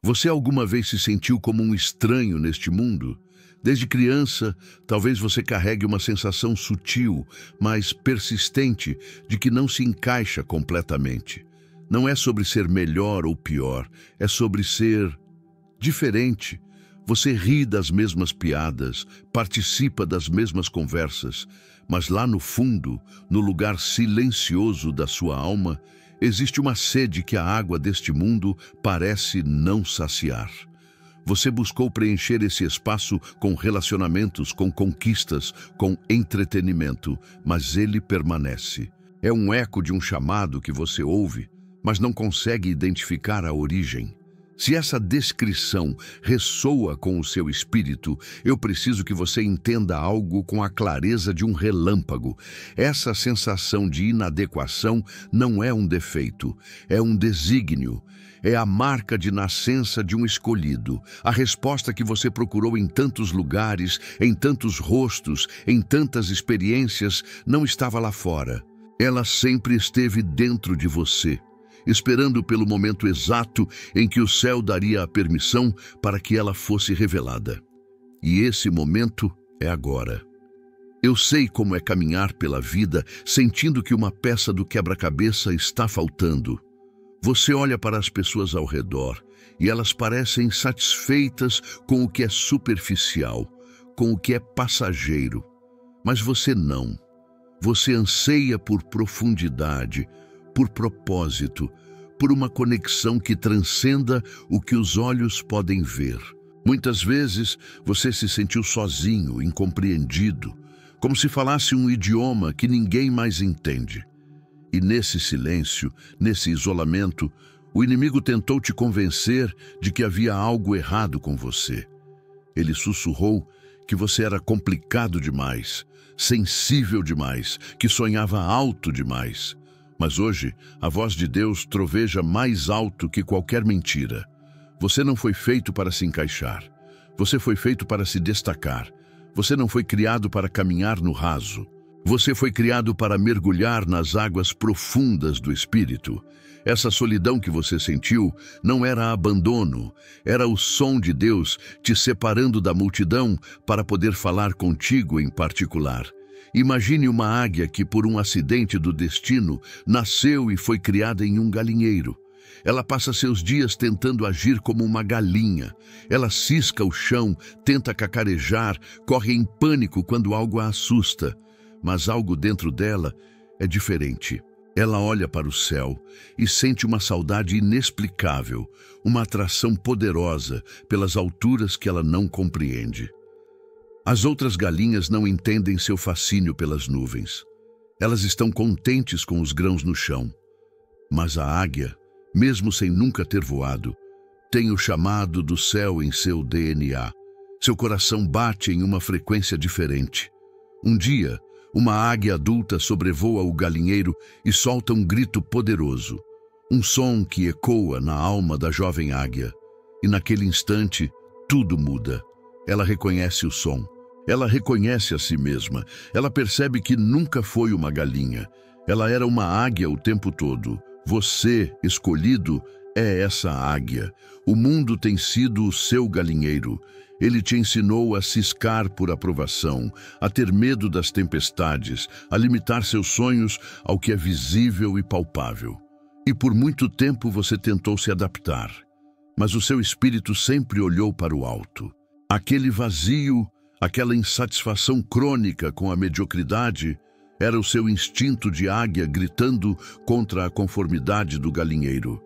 Você alguma vez se sentiu como um estranho neste mundo? Desde criança, talvez você carregue uma sensação sutil, mas persistente, de que não se encaixa completamente. Não é sobre ser melhor ou pior, é sobre ser diferente. Você ri das mesmas piadas, participa das mesmas conversas, mas lá no fundo, no lugar silencioso da sua alma, existe uma sede que a água deste mundo parece não saciar. Você buscou preencher esse espaço com relacionamentos, com conquistas, com entretenimento, mas ele permanece. É um eco de um chamado que você ouve, mas não consegue identificar a origem. Se essa descrição ressoa com o seu espírito, eu preciso que você entenda algo com a clareza de um relâmpago. Essa sensação de inadequação não é um defeito, é um desígnio. É a marca de nascença de um escolhido, a resposta que você procurou em tantos lugares, em tantos rostos, em tantas experiências, não estava lá fora. Ela sempre esteve dentro de você, esperando pelo momento exato em que o céu daria a permissão para que ela fosse revelada. E esse momento é agora. Eu sei como é caminhar pela vida sentindo que uma peça do quebra-cabeça está faltando. Você olha para as pessoas ao redor e elas parecem satisfeitas com o que é superficial, com o que é passageiro. Mas você não. Você anseia por profundidade, por propósito, por uma conexão que transcenda o que os olhos podem ver. Muitas vezes você se sentiu sozinho, incompreendido, como se falasse um idioma que ninguém mais entende. E nesse silêncio, nesse isolamento, o inimigo tentou te convencer de que havia algo errado com você. Ele sussurrou que você era complicado demais, sensível demais, que sonhava alto demais. Mas hoje, a voz de Deus troveja mais alto que qualquer mentira. Você não foi feito para se encaixar. Você foi feito para se destacar. Você não foi criado para caminhar no raso. Você foi criado para mergulhar nas águas profundas do Espírito. Essa solidão que você sentiu não era abandono, era o som de Deus te separando da multidão para poder falar contigo em particular. Imagine uma águia que, por um acidente do destino, nasceu e foi criada em um galinheiro. Ela passa seus dias tentando agir como uma galinha. Ela cisca o chão, tenta cacarejar, corre em pânico quando algo a assusta. Mas algo dentro dela é diferente. Ela olha para o céu e sente uma saudade inexplicável, uma atração poderosa pelas alturas que ela não compreende. As outras galinhas não entendem seu fascínio pelas nuvens. Elas estão contentes com os grãos no chão. Mas a águia, mesmo sem nunca ter voado, tem o chamado do céu em seu DNA. Seu coração bate em uma frequência diferente. Um dia, uma águia adulta sobrevoa o galinheiro e solta um grito poderoso, um som que ecoa na alma da jovem águia. E naquele instante, tudo muda. Ela reconhece o som. Ela reconhece a si mesma. Ela percebe que nunca foi uma galinha. Ela era uma águia o tempo todo. Você, escolhido, é essa águia. O mundo tem sido o seu galinheiro. Ele te ensinou a ciscar por aprovação, a ter medo das tempestades, a limitar seus sonhos ao que é visível e palpável. E por muito tempo você tentou se adaptar, mas o seu espírito sempre olhou para o alto. Aquele vazio, aquela insatisfação crônica com a mediocridade, era o seu instinto de águia gritando contra a conformidade do galinheiro.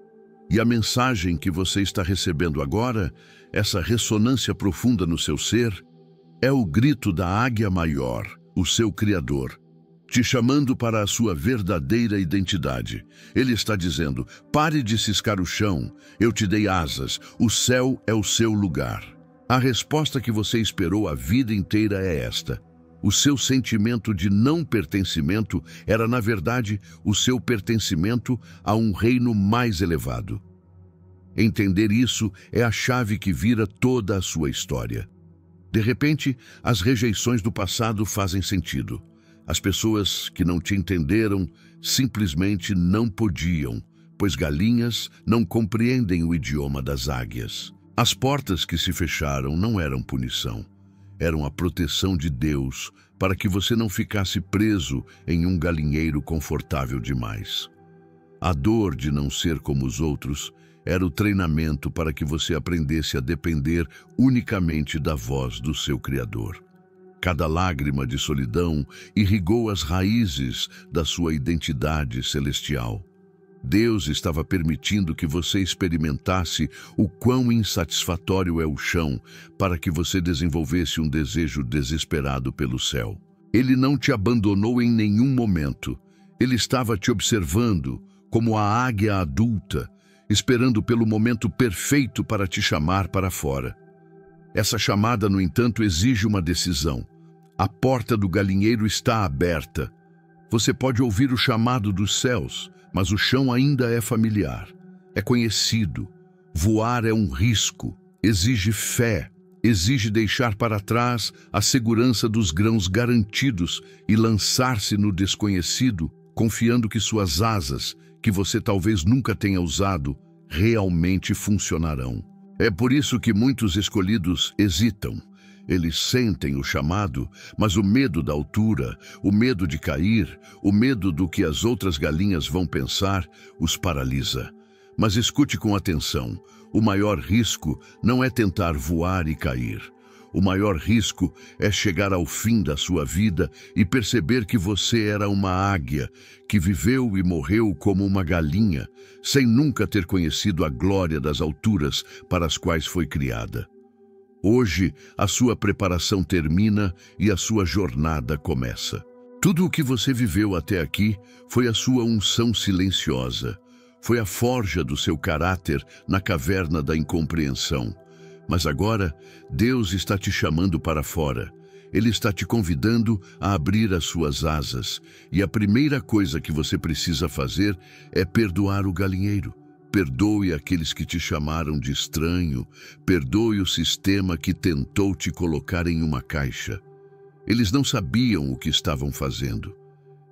E a mensagem que você está recebendo agora, essa ressonância profunda no seu ser, é o grito da águia maior, o seu Criador, te chamando para a sua verdadeira identidade. Ele está dizendo: pare de ciscar o chão, eu te dei asas, o céu é o seu lugar. A resposta que você esperou a vida inteira é esta. O seu sentimento de não pertencimento era, na verdade, o seu pertencimento a um reino mais elevado. Entender isso é a chave que vira toda a sua história. De repente, as rejeições do passado fazem sentido. As pessoas que não te entenderam simplesmente não podiam, pois galinhas não compreendem o idioma das águias. As portas que se fecharam não eram punição, eram a proteção de Deus para que você não ficasse preso em um galinheiro confortável demais. A dor de não ser como os outros era o treinamento para que você aprendesse a depender unicamente da voz do seu Criador. Cada lágrima de solidão irrigou as raízes da sua identidade celestial. Deus estava permitindo que você experimentasse o quão insatisfatório é o chão para que você desenvolvesse um desejo desesperado pelo céu. Ele não te abandonou em nenhum momento. Ele estava te observando como a águia adulta, esperando pelo momento perfeito para te chamar para fora. Essa chamada, no entanto, exige uma decisão. A porta do galinheiro está aberta. Você pode ouvir o chamado dos céus, mas o chão ainda é familiar. É conhecido. Voar é um risco. Exige fé. Exige deixar para trás a segurança dos grãos garantidos e lançar-se no desconhecido, confiando que suas asas, que você talvez nunca tenha usado, realmente funcionarão. É por isso que muitos escolhidos hesitam. Eles sentem o chamado, mas o medo da altura, o medo de cair, o medo do que as outras galinhas vão pensar, os paralisa. Mas escute com atenção, o maior risco não é tentar voar e cair. O maior risco é chegar ao fim da sua vida e perceber que você era uma águia, que viveu e morreu como uma galinha, sem nunca ter conhecido a glória das alturas para as quais foi criada. Hoje, a sua preparação termina e a sua jornada começa. Tudo o que você viveu até aqui foi a sua unção silenciosa, foi a forja do seu caráter na caverna da incompreensão. Mas agora, Deus está te chamando para fora. Ele está te convidando a abrir as suas asas. E a primeira coisa que você precisa fazer é perdoar o galinheiro. Perdoe aqueles que te chamaram de estranho. Perdoe o sistema que tentou te colocar em uma caixa. Eles não sabiam o que estavam fazendo.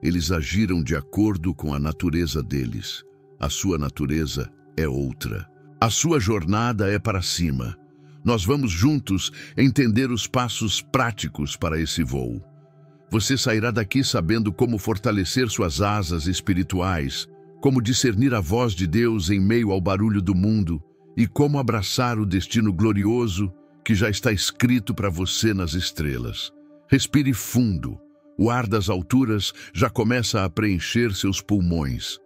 Eles agiram de acordo com a natureza deles. A sua natureza é outra. A sua jornada é para cima. Nós vamos juntos entender os passos práticos para esse voo. Você sairá daqui sabendo como fortalecer suas asas espirituais, como discernir a voz de Deus em meio ao barulho do mundo e como abraçar o destino glorioso que já está escrito para você nas estrelas. Respire fundo. O ar das alturas já começa a preencher seus pulmões.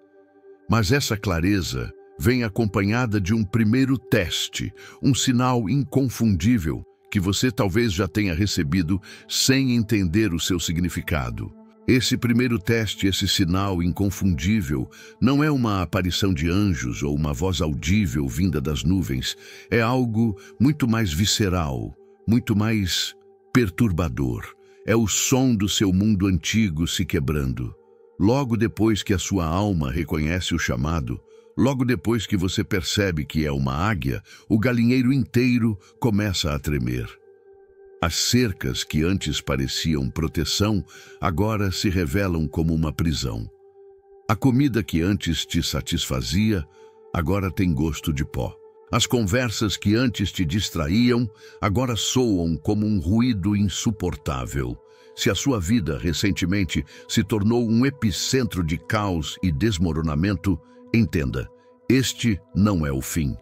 Mas essa clareza vem acompanhada de um primeiro teste, um sinal inconfundível que você talvez já tenha recebido sem entender o seu significado. Esse primeiro teste, esse sinal inconfundível, não é uma aparição de anjos ou uma voz audível vinda das nuvens. É algo muito mais visceral, muito mais perturbador. É o som do seu mundo antigo se quebrando. Logo depois que a sua alma reconhece o chamado, logo depois que você percebe que é uma águia, o galinheiro inteiro começa a tremer. As cercas que antes pareciam proteção, agora se revelam como uma prisão. A comida que antes te satisfazia, agora tem gosto de pó. As conversas que antes te distraíam, agora soam como um ruído insuportável. Se a sua vida recentemente se tornou um epicentro de caos e desmoronamento, entenda, este não é o fim.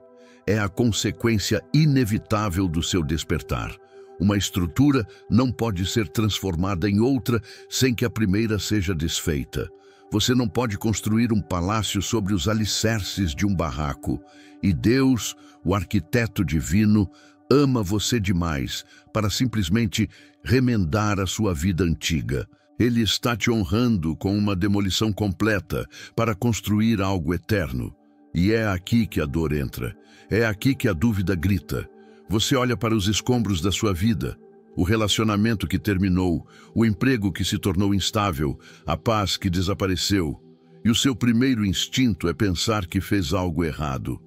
É a consequência inevitável do seu despertar. Uma estrutura não pode ser transformada em outra sem que a primeira seja desfeita. Você não pode construir um palácio sobre os alicerces de um barraco. E Deus, o arquiteto divino, ama você demais para simplesmente remendar a sua vida antiga. Ele está te honrando com uma demolição completa para construir algo eterno. E é aqui que a dor entra. É aqui que a dúvida grita. Você olha para os escombros da sua vida, o relacionamento que terminou, o emprego que se tornou instável, a paz que desapareceu, e o seu primeiro instinto é pensar que fez algo errado.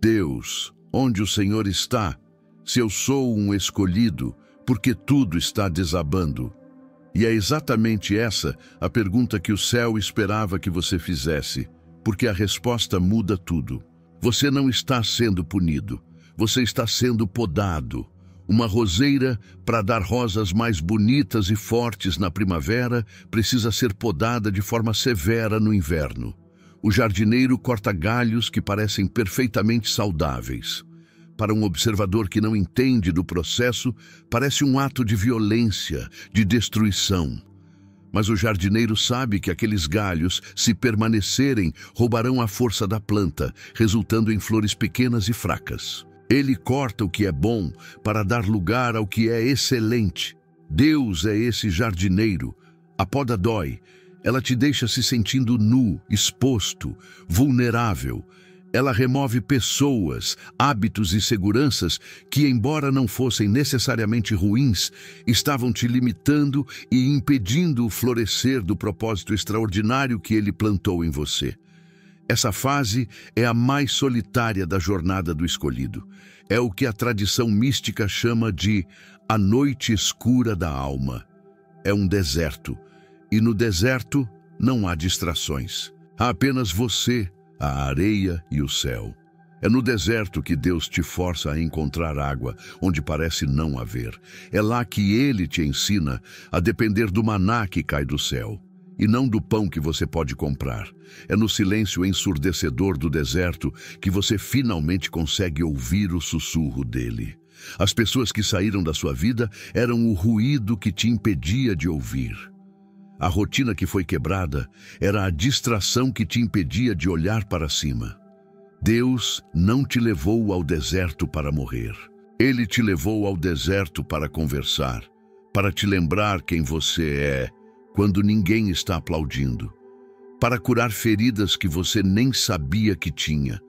Deus, onde o Senhor está? Se eu sou um escolhido, porque tudo está desabando? E é exatamente essa a pergunta que o céu esperava que você fizesse. porque a resposta muda tudo. Você não está sendo punido, você está sendo podado. Uma roseira, para dar rosas mais bonitas e fortes na primavera, precisa ser podada de forma severa no inverno. O jardineiro corta galhos que parecem perfeitamente saudáveis. Para um observador que não entende do processo, parece um ato de violência, de destruição. Mas o jardineiro sabe que aqueles galhos, se permanecerem, roubarão a força da planta, resultando em flores pequenas e fracas. Ele corta o que é bom para dar lugar ao que é excelente. Deus é esse jardineiro. A poda dói. Ela te deixa se sentindo nu, exposto, vulnerável. Ela remove pessoas, hábitos e seguranças que, embora não fossem necessariamente ruins, estavam te limitando e impedindo o florescer do propósito extraordinário que Ele plantou em você. Essa fase é a mais solitária da jornada do escolhido. É o que a tradição mística chama de a noite escura da alma. É um deserto. E no deserto não há distrações. Há apenas você, a areia e o céu. É no deserto que Deus te força a encontrar água, onde parece não haver. É lá que Ele te ensina a depender do maná que cai do céu, e não do pão que você pode comprar. É no silêncio ensurdecedor do deserto que você finalmente consegue ouvir o sussurro dele. As pessoas que saíram da sua vida eram o ruído que te impedia de ouvir. A rotina que foi quebrada era a distração que te impedia de olhar para cima. Deus não te levou ao deserto para morrer. Ele te levou ao deserto para conversar, para te lembrar quem você é quando ninguém está aplaudindo, para curar feridas que você nem sabia que tinha,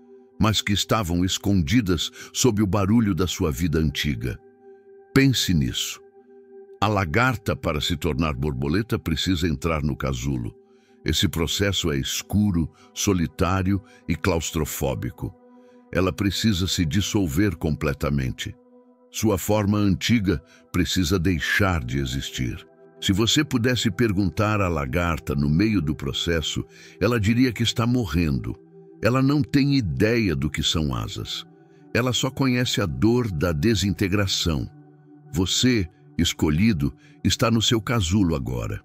mas que estavam escondidas sob o barulho da sua vida antiga. Pense nisso. A lagarta, para se tornar borboleta, precisa entrar no casulo. Esse processo é escuro, solitário e claustrofóbico. Ela precisa se dissolver completamente. Sua forma antiga precisa deixar de existir. Se você pudesse perguntar à lagarta no meio do processo, ela diria que está morrendo. Ela não tem ideia do que são asas. Ela só conhece a dor da desintegração. Você, escolhido, está no seu casulo agora.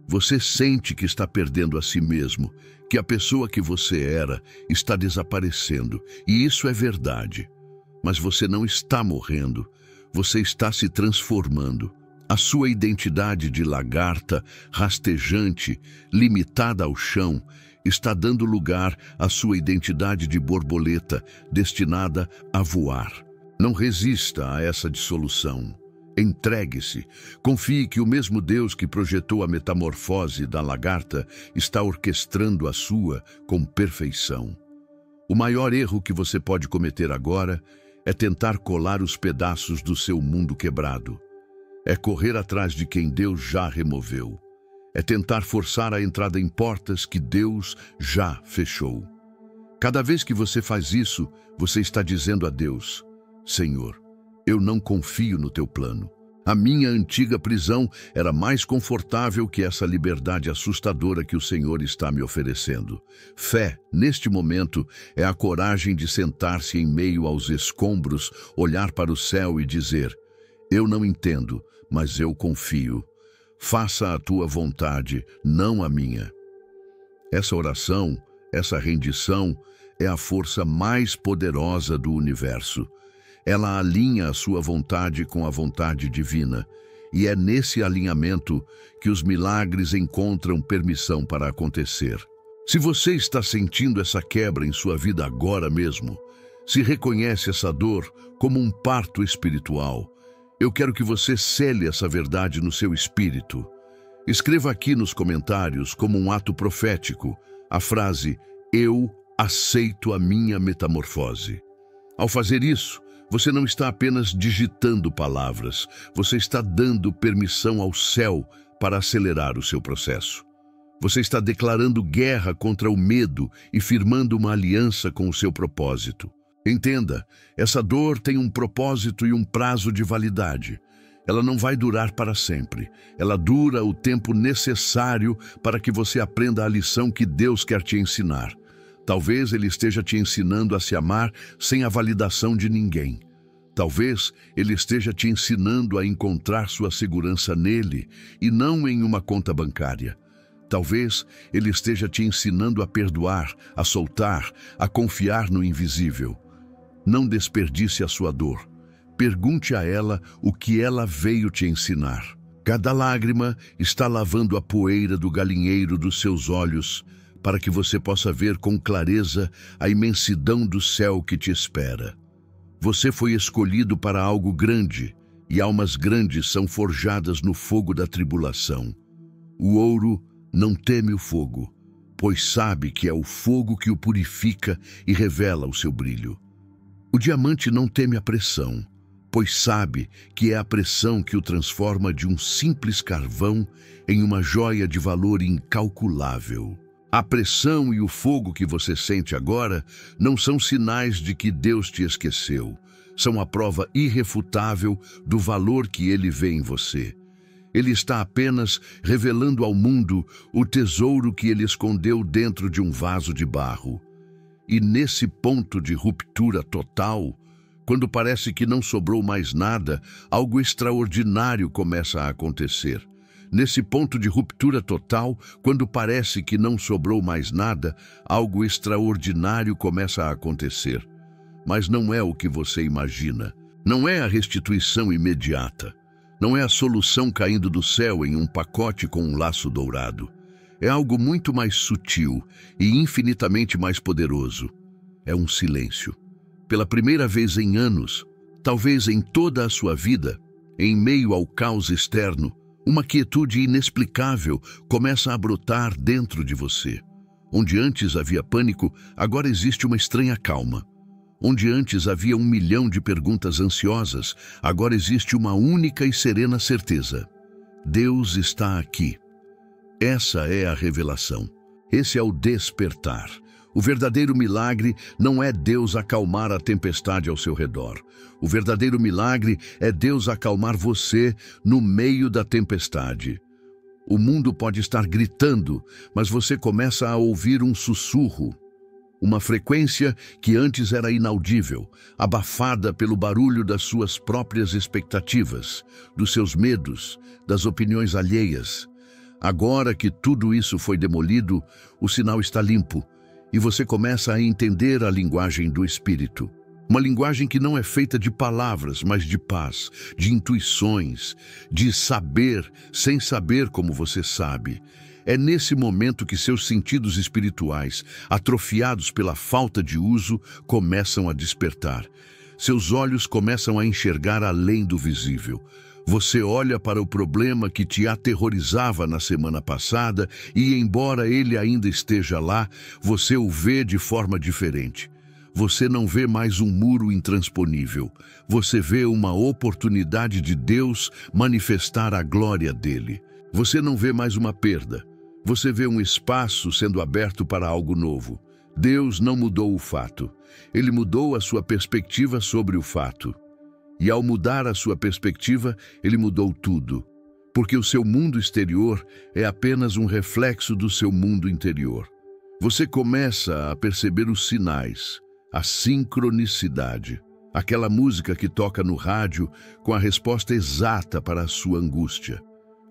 Você sente que está perdendo a si mesmo, que a pessoa que você era está desaparecendo, e isso é verdade. Mas você não está morrendo, você está se transformando. A sua identidade de lagarta, rastejante, limitada ao chão, está dando lugar à sua identidade de borboleta, destinada a voar. Não resista a essa dissolução. Entregue-se. Confie que o mesmo Deus que projetou a metamorfose da lagarta está orquestrando a sua com perfeição. O maior erro que você pode cometer agora é tentar colar os pedaços do seu mundo quebrado. É correr atrás de quem Deus já removeu. É tentar forçar a entrada em portas que Deus já fechou. Cada vez que você faz isso, você está dizendo a Deus: Senhor, eu não confio no teu plano. A minha antiga prisão era mais confortável que essa liberdade assustadora que o Senhor está me oferecendo. Fé, neste momento, é a coragem de sentar-se em meio aos escombros, olhar para o céu e dizer: eu não entendo, mas eu confio. Faça a tua vontade, não a minha. Essa oração, essa rendição, é a força mais poderosa do universo. Ela alinha a sua vontade com a vontade divina, e é nesse alinhamento que os milagres encontram permissão para acontecer. Se você está sentindo essa quebra em sua vida agora mesmo, se reconhece essa dor como um parto espiritual, eu quero que você cele essa verdade no seu espírito. Escreva aqui nos comentários, como um ato profético, a frase: eu aceito a minha metamorfose. Ao fazer isso, você não está apenas digitando palavras, você está dando permissão ao céu para acelerar o seu processo. Você está declarando guerra contra o medo e firmando uma aliança com o seu propósito. Entenda, essa dor tem um propósito e um prazo de validade. Ela não vai durar para sempre. Ela dura o tempo necessário para que você aprenda a lição que Deus quer te ensinar. Talvez ele esteja te ensinando a se amar sem a validação de ninguém. Talvez ele esteja te ensinando a encontrar sua segurança nele e não em uma conta bancária. Talvez ele esteja te ensinando a perdoar, a soltar, a confiar no invisível. Não desperdice a sua dor. Pergunte a ela o que ela veio te ensinar. Cada lágrima está lavando a poeira do galinheiro dos seus olhos para que você possa ver com clareza a imensidão do céu que te espera. Você foi escolhido para algo grande, e almas grandes são forjadas no fogo da tribulação. O ouro não teme o fogo, pois sabe que é o fogo que o purifica e revela o seu brilho. O diamante não teme a pressão, pois sabe que é a pressão que o transforma de um simples carvão em uma joia de valor incalculável. A pressão e o fogo que você sente agora não são sinais de que Deus te esqueceu. São a prova irrefutável do valor que Ele vê em você. Ele está apenas revelando ao mundo o tesouro que Ele escondeu dentro de um vaso de barro. E nesse ponto de ruptura total, quando parece que não sobrou mais nada, algo extraordinário começa a acontecer. Nesse ponto de ruptura total, quando parece que não sobrou mais nada, algo extraordinário começa a acontecer. Mas não é o que você imagina. Não é a restituição imediata. Não é a solução caindo do céu em um pacote com um laço dourado. É algo muito mais sutil e infinitamente mais poderoso. É um silêncio. Pela primeira vez em anos, talvez em toda a sua vida, em meio ao caos externo, uma quietude inexplicável começa a brotar dentro de você. Onde antes havia pânico, agora existe uma estranha calma. Onde antes havia 1 milhão de perguntas ansiosas, agora existe uma única e serena certeza. Deus está aqui. Essa é a revelação. Esse é o despertar. O verdadeiro milagre não é Deus acalmar a tempestade ao seu redor. O verdadeiro milagre é Deus acalmar você no meio da tempestade. O mundo pode estar gritando, mas você começa a ouvir um sussurro. Uma frequência que antes era inaudível, abafada pelo barulho das suas próprias expectativas, dos seus medos, das opiniões alheias. Agora que tudo isso foi demolido, o sinal está limpo. E você começa a entender a linguagem do Espírito. Uma linguagem que não é feita de palavras, mas de paz, de intuições, de saber sem saber como você sabe. É nesse momento que seus sentidos espirituais, atrofiados pela falta de uso, começam a despertar. Seus olhos começam a enxergar além do visível. Você olha para o problema que te aterrorizava na semana passada e, embora ele ainda esteja lá, você o vê de forma diferente. Você não vê mais um muro intransponível. Você vê uma oportunidade de Deus manifestar a glória dele. Você não vê mais uma perda. Você vê um espaço sendo aberto para algo novo. Deus não mudou o fato. Ele mudou a sua perspectiva sobre o fato. E ao mudar a sua perspectiva, ele mudou tudo. Porque o seu mundo exterior é apenas um reflexo do seu mundo interior. Você começa a perceber os sinais, a sincronicidade, aquela música que toca no rádio com a resposta exata para a sua angústia.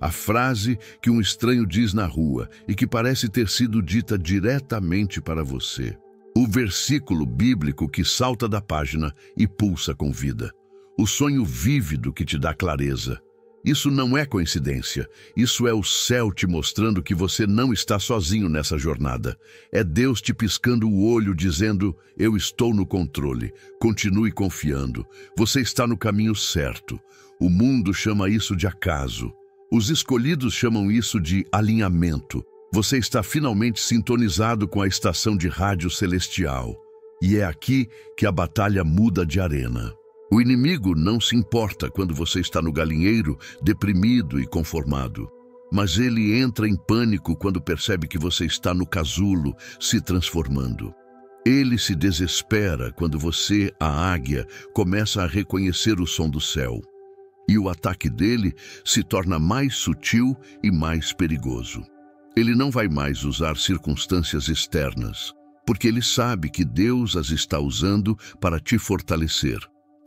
A frase que um estranho diz na rua e que parece ter sido dita diretamente para você. O versículo bíblico que salta da página e pulsa com vida. O sonho vívido que te dá clareza. Isso não é coincidência. Isso é o céu te mostrando que você não está sozinho nessa jornada. É Deus te piscando o olho dizendo, eu estou no controle. Continue confiando. Você está no caminho certo. O mundo chama isso de acaso. Os escolhidos chamam isso de alinhamento. Você está finalmente sintonizado com a estação de rádio celestial. E é aqui que a batalha muda de arena. O inimigo não se importa quando você está no galinheiro, deprimido e conformado. Mas ele entra em pânico quando percebe que você está no casulo, se transformando. Ele se desespera quando você, a águia, começa a reconhecer o som do céu. E o ataque dele se torna mais sutil e mais perigoso. Ele não vai mais usar circunstâncias externas. porque ele sabe que Deus as está usando para te fortalecer.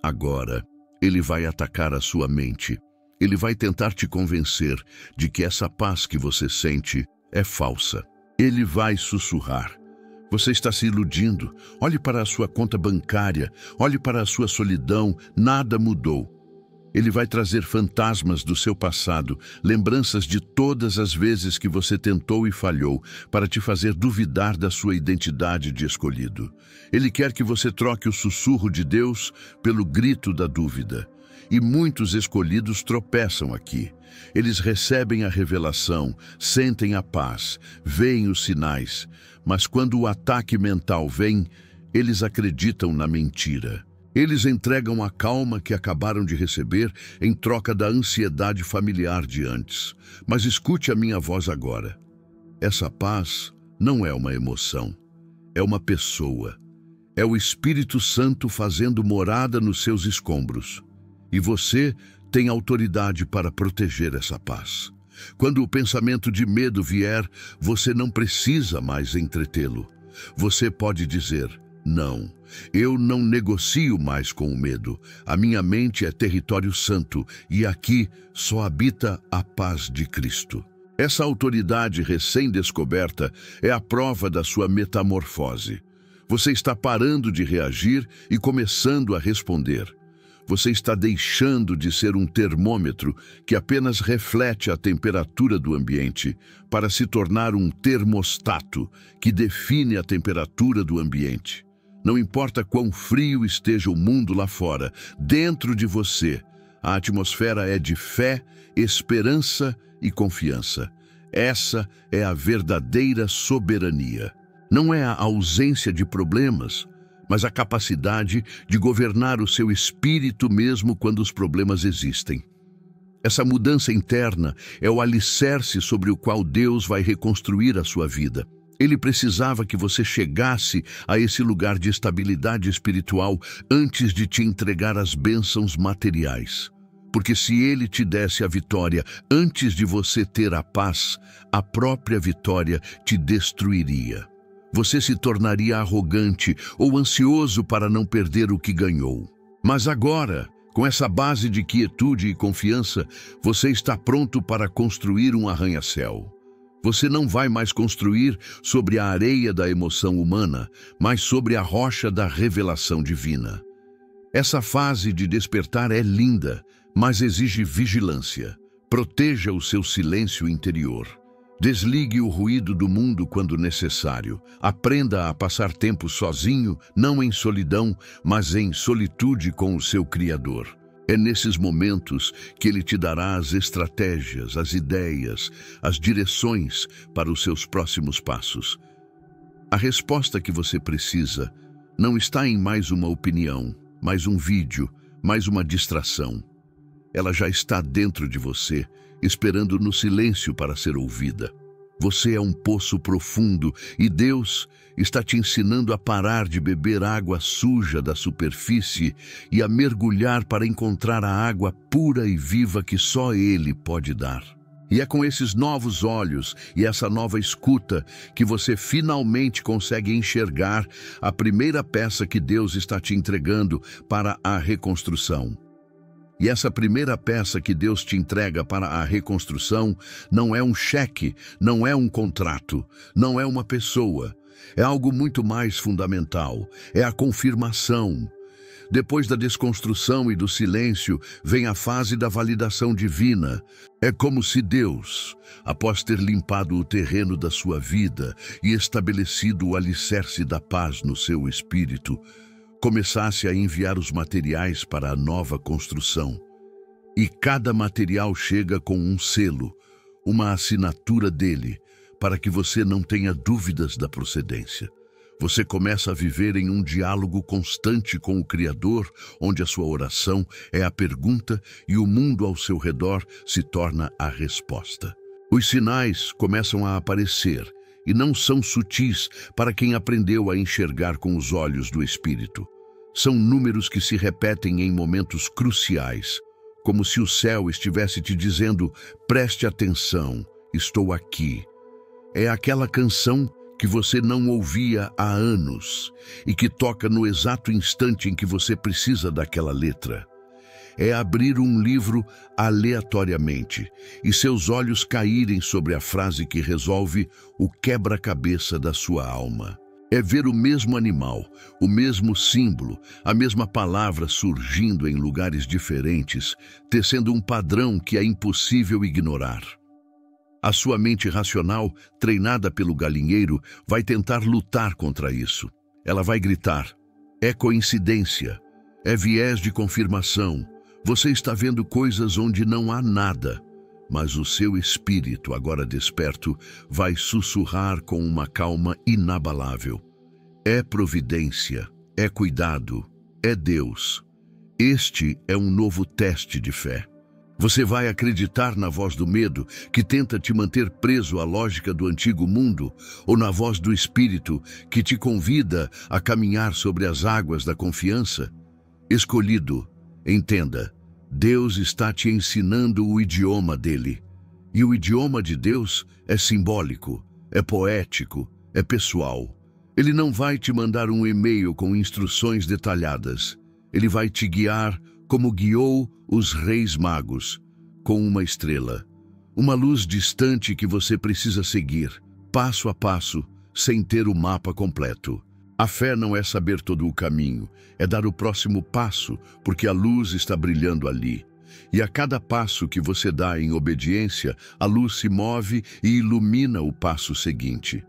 Agora, ele vai atacar a sua mente. Ele vai tentar te convencer de que essa paz que você sente é falsa. Ele vai sussurrar: você está se iludindo. Olhe para a sua conta bancária, olhe para a sua solidão, nada mudou. Ele vai trazer fantasmas do seu passado, lembranças de todas as vezes que você tentou e falhou, para te fazer duvidar da sua identidade de escolhido. Ele quer que você troque o sussurro de Deus pelo grito da dúvida. E muitos escolhidos tropeçam aqui. Eles recebem a revelação, sentem a paz, veem os sinais, mas quando o ataque mental vem, eles acreditam na mentira. Eles entregam a calma que acabaram de receber em troca da ansiedade familiar de antes. Mas escute a minha voz agora. Essa paz não é uma emoção, é uma pessoa. É o Espírito Santo fazendo morada nos seus escombros. E você tem autoridade para proteger essa paz. Quando o pensamento de medo vier, você não precisa mais entretê-lo. Você pode dizer: não, eu não negocio mais com o medo. A minha mente é território santo e aqui só habita a paz de Cristo. Essa autoridade recém-descoberta é a prova da sua metamorfose. Você está parando de reagir e começando a responder. Você está deixando de ser um termômetro que apenas reflete a temperatura do ambiente para se tornar um termostato que define a temperatura do ambiente. Não importa quão frio esteja o mundo lá fora, dentro de você, a atmosfera é de fé, esperança e confiança. Essa é a verdadeira soberania. Não é a ausência de problemas, mas a capacidade de governar o seu espírito mesmo quando os problemas existem. Essa mudança interna é o alicerce sobre o qual Deus vai reconstruir a sua vida. Ele precisava que você chegasse a esse lugar de estabilidade espiritual antes de te entregar as bênçãos materiais. Porque se ele te desse a vitória antes de você ter a paz, a própria vitória te destruiria. Você se tornaria arrogante ou ansioso para não perder o que ganhou. Mas agora, com essa base de quietude e confiança, você está pronto para construir um arranha-céu. Você não vai mais construir sobre a areia da emoção humana, mas sobre a rocha da revelação divina. Essa fase de despertar é linda, mas exige vigilância. Proteja o seu silêncio interior. Desligue o ruído do mundo quando necessário. Aprenda a passar tempo sozinho, não em solidão, mas em solitude com o seu Criador. É nesses momentos que Ele te dará as estratégias, as ideias, as direções para os seus próximos passos. A resposta que você precisa não está em mais uma opinião, mais um vídeo, mais uma distração. Ela já está dentro de você, esperando no silêncio para ser ouvida. Você é um poço profundo e Deus está te ensinando a parar de beber água suja da superfície e a mergulhar para encontrar a água pura e viva que só Ele pode dar. E é com esses novos olhos e essa nova escuta que você finalmente consegue enxergar a primeira peça que Deus está te entregando para a reconstrução. E essa primeira peça que Deus te entrega para a reconstrução não é um cheque, não é um contrato, não é uma pessoa. É algo muito mais fundamental. É a confirmação. Depois da desconstrução e do silêncio, vem a fase da validação divina. É como se Deus, após ter limpado o terreno da sua vida e estabelecido o alicerce da paz no seu espírito, começasse a enviar os materiais para a nova construção. E cada material chega com um selo, uma assinatura dele, para que você não tenha dúvidas da procedência. Você começa a viver em um diálogo constante com o Criador, onde a sua oração é a pergunta e o mundo ao seu redor se torna a resposta. Os sinais começam a aparecer, e não são sutis para quem aprendeu a enxergar com os olhos do Espírito. São números que se repetem em momentos cruciais, como se o céu estivesse te dizendo: preste atenção, estou aqui. É aquela canção que você não ouvia há anos e que toca no exato instante em que você precisa daquela letra. É abrir um livro aleatoriamente e seus olhos caírem sobre a frase que resolve o quebra-cabeça da sua alma. É ver o mesmo animal, o mesmo símbolo, a mesma palavra surgindo em lugares diferentes, tecendo um padrão que é impossível ignorar. A sua mente racional, treinada pelo galinheiro, vai tentar lutar contra isso. Ela vai gritar: é coincidência, é viés de confirmação. Você está vendo coisas onde não há nada, mas o seu espírito, agora desperto, vai sussurrar com uma calma inabalável. É providência, é cuidado, é Deus. Este é um novo teste de fé. Você vai acreditar na voz do medo, que tenta te manter preso à lógica do antigo mundo, ou na voz do Espírito, que te convida a caminhar sobre as águas da confiança? Escolhido, entenda, Deus está te ensinando o idioma dele. E o idioma de Deus é simbólico, é poético, é pessoal. Ele não vai te mandar um e-mail com instruções detalhadas. Ele vai te guiar como guiou os reis magos, com uma estrela. Uma luz distante que você precisa seguir, passo a passo, sem ter o mapa completo. A fé não é saber todo o caminho, é dar o próximo passo, porque a luz está brilhando ali. E a cada passo que você dá em obediência, a luz se move e ilumina o passo seguinte.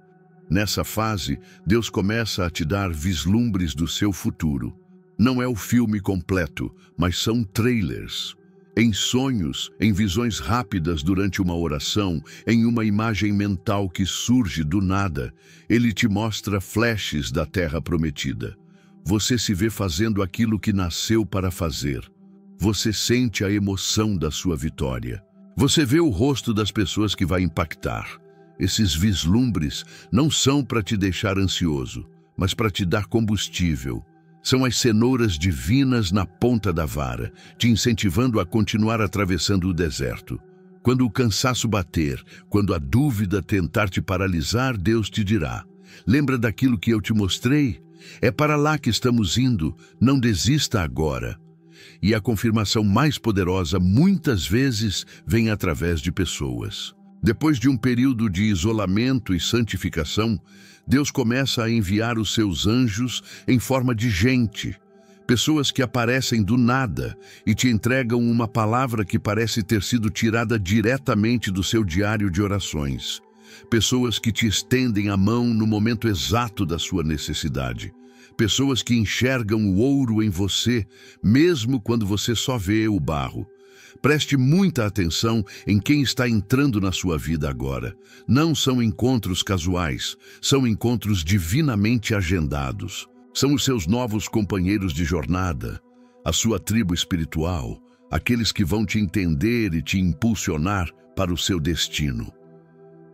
Nessa fase, Deus começa a te dar vislumbres do seu futuro. Não é o filme completo, mas são trailers. Em sonhos, em visões rápidas durante uma oração, em uma imagem mental que surge do nada, ele te mostra flashes da terra prometida. Você se vê fazendo aquilo que nasceu para fazer. Você sente a emoção da sua vitória. Você vê o rosto das pessoas que vai impactar. Esses vislumbres não são para te deixar ansioso, mas para te dar combustível. São as cenouras divinas na ponta da vara, te incentivando a continuar atravessando o deserto. Quando o cansaço bater, quando a dúvida tentar te paralisar, Deus te dirá: lembra daquilo que eu te mostrei? É para lá que estamos indo, não desista agora. E a confirmação mais poderosa muitas vezes vem através de pessoas. Depois de um período de isolamento e santificação, Deus começa a enviar os seus anjos em forma de gente, pessoas que aparecem do nada e te entregam uma palavra que parece ter sido tirada diretamente do seu diário de orações. Pessoas que te estendem a mão no momento exato da sua necessidade. Pessoas que enxergam o ouro em você, mesmo quando você só vê o barro. Preste muita atenção em quem está entrando na sua vida agora. Não são encontros casuais, são encontros divinamente agendados. São os seus novos companheiros de jornada, a sua tribo espiritual, aqueles que vão te entender e te impulsionar para o seu destino.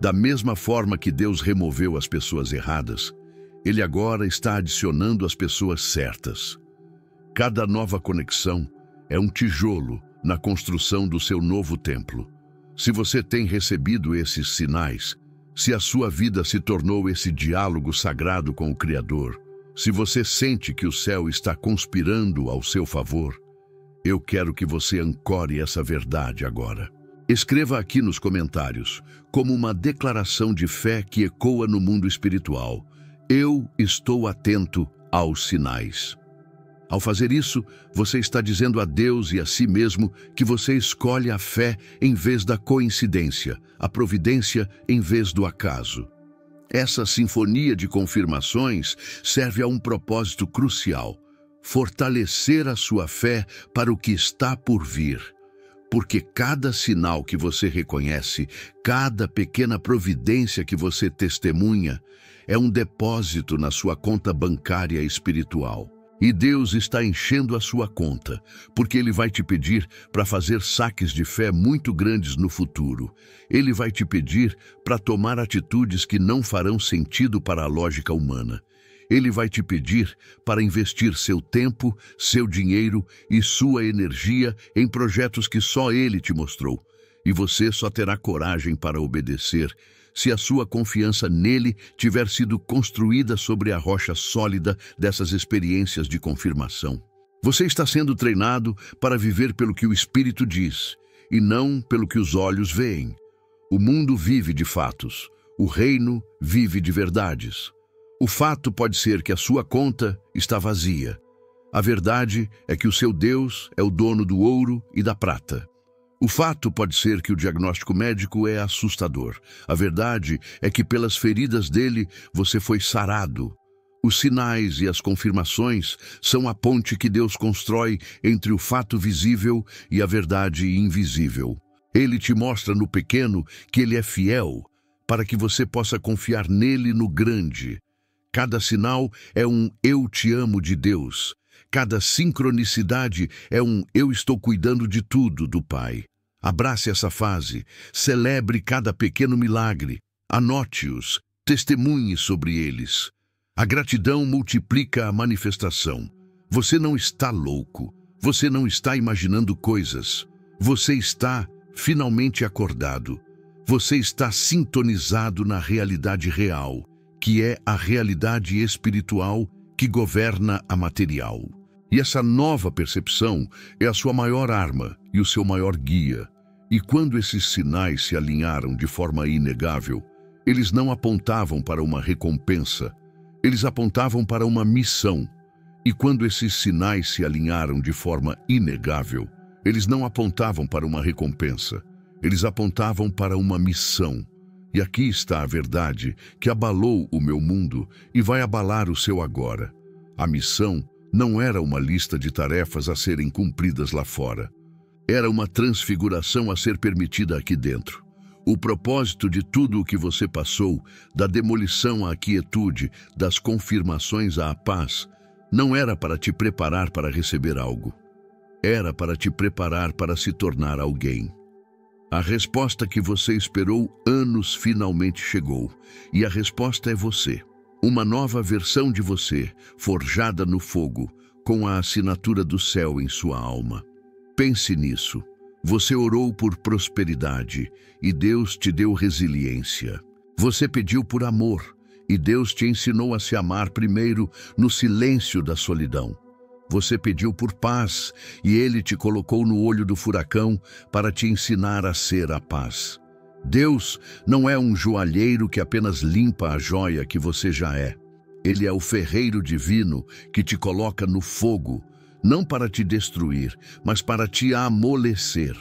Da mesma forma que Deus removeu as pessoas erradas, Ele agora está adicionando as pessoas certas. Cada nova conexão é um tijolo na construção do seu novo templo. Se você tem recebido esses sinais, se a sua vida se tornou esse diálogo sagrado com o Criador, se você sente que o céu está conspirando ao seu favor, eu quero que você ancore essa verdade agora. Escreva aqui nos comentários, como uma declaração de fé que ecoa no mundo espiritual: eu estou atento aos sinais. Ao fazer isso, você está dizendo a Deus e a si mesmo que você escolhe a fé em vez da coincidência, a providência em vez do acaso. Essa sinfonia de confirmações serve a um propósito crucial: fortalecer a sua fé para o que está por vir. Porque cada sinal que você reconhece, cada pequena providência que você testemunha, é um depósito na sua conta bancária espiritual. E Deus está enchendo a sua conta, porque Ele vai te pedir para fazer saques de fé muito grandes no futuro. Ele vai te pedir para tomar atitudes que não farão sentido para a lógica humana. Ele vai te pedir para investir seu tempo, seu dinheiro e sua energia em projetos que só Ele te mostrou. e você só terá coragem para obedecer se a sua confiança nele tiver sido construída sobre a rocha sólida dessas experiências de confirmação. Você está sendo treinado para viver pelo que o Espírito diz, e não pelo que os olhos veem. O mundo vive de fatos, o reino vive de verdades. O fato pode ser que a sua conta está vazia. A verdade é que o seu Deus é o dono do ouro e da prata. O fato pode ser que o diagnóstico médico é assustador. A verdade é que pelas feridas dele você foi sarado. Os sinais e as confirmações são a ponte que Deus constrói entre o fato visível e a verdade invisível. Ele te mostra no pequeno que ele é fiel, para que você possa confiar nele no grande. Cada sinal é um "eu te amo" de Deus. Cada sincronicidade é um "eu estou cuidando de tudo" do Pai. Abrace essa fase, celebre cada pequeno milagre, anote-os, testemunhe sobre eles. A gratidão multiplica a manifestação. Você não está louco, você não está imaginando coisas. Você está finalmente acordado. Você está sintonizado na realidade real, que é a realidade espiritual que governa a material. E essa nova percepção é a sua maior arma e o seu maior guia. E quando esses sinais se alinharam de forma inegável, eles não apontavam para uma recompensa, eles apontavam para uma missão. E quando esses sinais se alinharam de forma inegável, eles não apontavam para uma recompensa, eles apontavam para uma missão. E aqui está a verdade que abalou o meu mundo e vai abalar o seu agora. A missão não era uma lista de tarefas a serem cumpridas lá fora. Era uma transfiguração a ser permitida aqui dentro. O propósito de tudo o que você passou, da demolição à quietude, das confirmações à paz, não era para te preparar para receber algo. Era para te preparar para se tornar alguém. A resposta que você esperou anos finalmente chegou, e a resposta é você. Uma nova versão de você, forjada no fogo, com a assinatura do céu em sua alma. Pense nisso. Você orou por prosperidade, e Deus te deu resiliência. Você pediu por amor, e Deus te ensinou a se amar primeiro no silêncio da solidão. Você pediu por paz, e Ele te colocou no olho do furacão para te ensinar a ser a paz. Deus não é um joalheiro que apenas limpa a joia que você já é. Ele é o ferreiro divino que te coloca no fogo, não para te destruir, mas para te amolecer,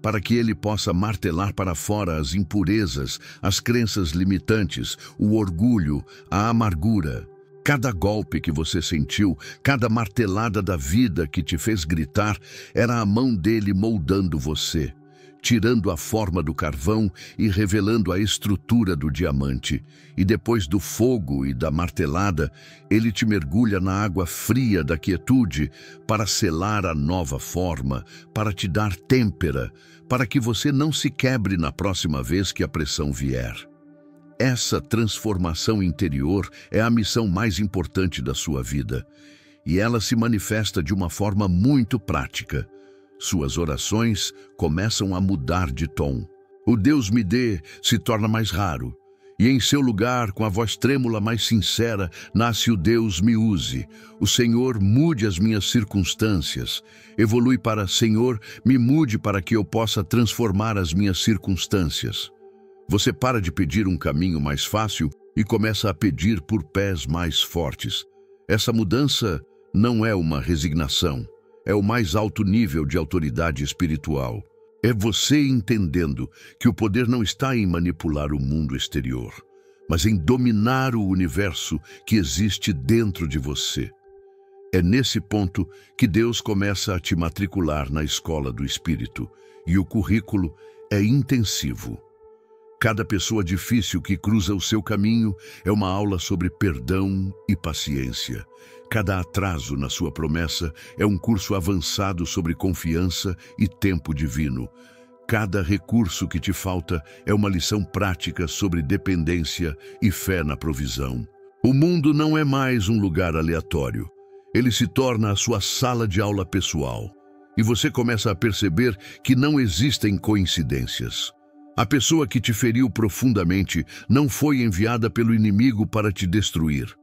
para que Ele possa martelar para fora as impurezas, as crenças limitantes, o orgulho, a amargura. Cada golpe que você sentiu, cada martelada da vida que te fez gritar, era a mão dele moldando você, tirando a forma do carvão e revelando a estrutura do diamante. E depois do fogo e da martelada, ele te mergulha na água fria da quietude para selar a nova forma, para te dar têmpera, para que você não se quebre na próxima vez que a pressão vier. Essa transformação interior é a missão mais importante da sua vida, e ela se manifesta de uma forma muito prática. Suas orações começam a mudar de tom. O Deus me dê se torna mais raro, e em seu lugar, com a voz trêmula mais sincera, nasce o Deus me use. O Senhor mude as minhas circunstâncias. Evolui para Senhor, me mude para que eu possa transformar as minhas circunstâncias. Você para de pedir um caminho mais fácil e começa a pedir por pés mais fortes. Essa mudança não é uma resignação. É o mais alto nível de autoridade espiritual. É você entendendo que o poder não está em manipular o mundo exterior, mas em dominar o universo que existe dentro de você. É nesse ponto que Deus começa a te matricular na escola do Espírito, e o currículo é intensivo. Cada pessoa difícil que cruza o seu caminho é uma aula sobre perdão e paciência. Cada atraso na sua promessa é um curso avançado sobre confiança e tempo divino. Cada recurso que te falta é uma lição prática sobre dependência e fé na provisão. O mundo não é mais um lugar aleatório. Ele se torna a sua sala de aula pessoal. E você começa a perceber que não existem coincidências. A pessoa que te feriu profundamente não foi enviada pelo inimigo para te destruir.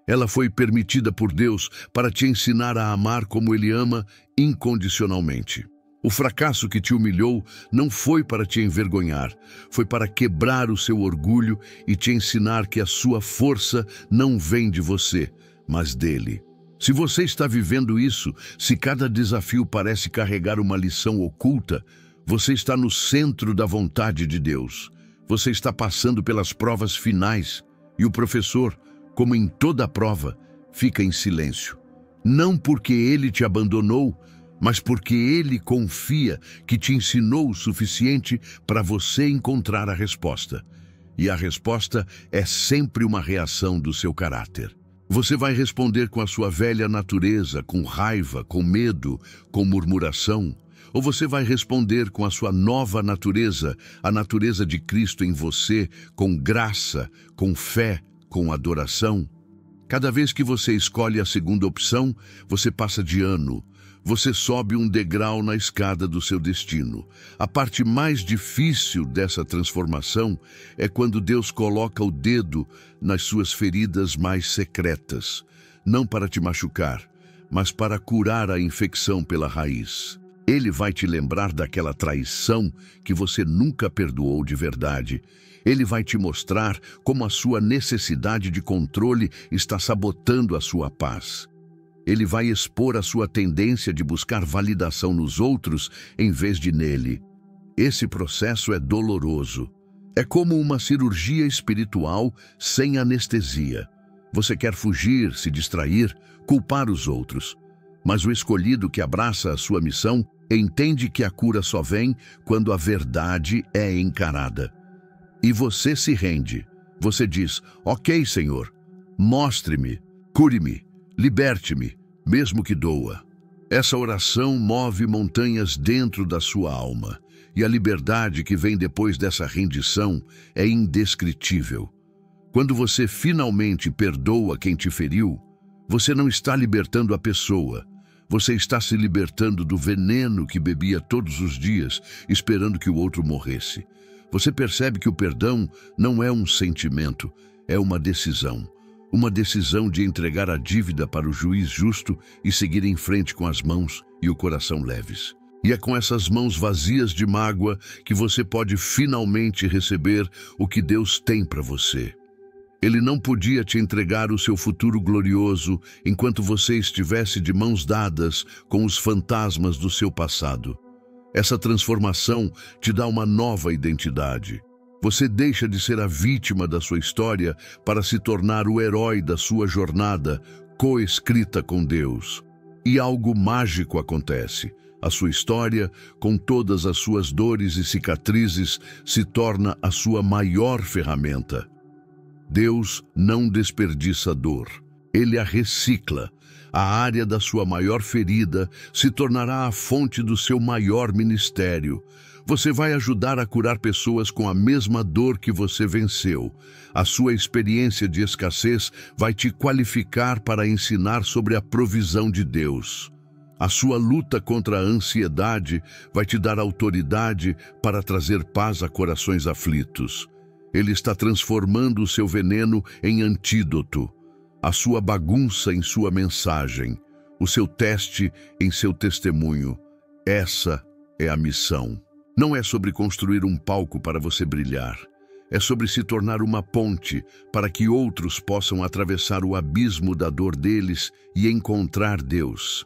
Ela foi permitida por Deus para te ensinar a amar como Ele ama incondicionalmente. O fracasso que te humilhou não foi para te envergonhar, foi para quebrar o seu orgulho e te ensinar que a sua força não vem de você, mas dele. Se você está vivendo isso, se cada desafio parece carregar uma lição oculta, você está no centro da vontade de Deus. Você está passando pelas provas finais e o professor, como em toda prova, fica em silêncio. Não porque ele te abandonou, mas porque ele confia que te ensinou o suficiente para você encontrar a resposta. E a resposta é sempre uma reação do seu caráter. Você vai responder com a sua velha natureza, com raiva, com medo, com murmuração, ou você vai responder com a sua nova natureza, a natureza de Cristo em você, com graça, com fé, com adoração? Cada vez que você escolhe a segunda opção, você passa de ano. Você sobe um degrau na escada do seu destino. A parte mais difícil dessa transformação é quando Deus coloca o dedo nas suas feridas mais secretas, não para te machucar, mas para curar a infecção pela raiz. Ele vai te lembrar daquela traição que você nunca perdoou de verdade. Ele vai te mostrar como a sua necessidade de controle está sabotando a sua paz. Ele vai expor a sua tendência de buscar validação nos outros em vez de nele. Esse processo é doloroso. É como uma cirurgia espiritual sem anestesia. Você quer fugir, se distrair, culpar os outros. Mas o escolhido que abraça a sua missão entende que a cura só vem quando a verdade é encarada. E você se rende. Você diz: ok, Senhor, mostre-me, cure-me, liberte-me, mesmo que doa. Essa oração move montanhas dentro da sua alma, e a liberdade que vem depois dessa rendição é indescritível. Quando você finalmente perdoa quem te feriu, você não está libertando a pessoa, você está se libertando do veneno que bebia todos os dias, esperando que o outro morresse. Você percebe que o perdão não é um sentimento, é uma decisão. Uma decisão de entregar a dívida para o juiz justo e seguir em frente com as mãos e o coração leves. E é com essas mãos vazias de mágoa que você pode finalmente receber o que Deus tem para você. Ele não podia te entregar o seu futuro glorioso enquanto você estivesse de mãos dadas com os fantasmas do seu passado. Essa transformação te dá uma nova identidade. Você deixa de ser a vítima da sua história para se tornar o herói da sua jornada, coescrita com Deus. E algo mágico acontece. A sua história, com todas as suas dores e cicatrizes, se torna a sua maior ferramenta. Deus não desperdiça dor. Ele a recicla. A área da sua maior ferida se tornará a fonte do seu maior ministério. Você vai ajudar a curar pessoas com a mesma dor que você venceu. A sua experiência de escassez vai te qualificar para ensinar sobre a provisão de Deus. A sua luta contra a ansiedade vai te dar autoridade para trazer paz a corações aflitos. Ele está transformando o seu veneno em antídoto, a sua bagunça em sua mensagem, o seu teste em seu testemunho. Essa é a missão. Não é sobre construir um palco para você brilhar. É sobre se tornar uma ponte para que outros possam atravessar o abismo da dor deles e encontrar Deus.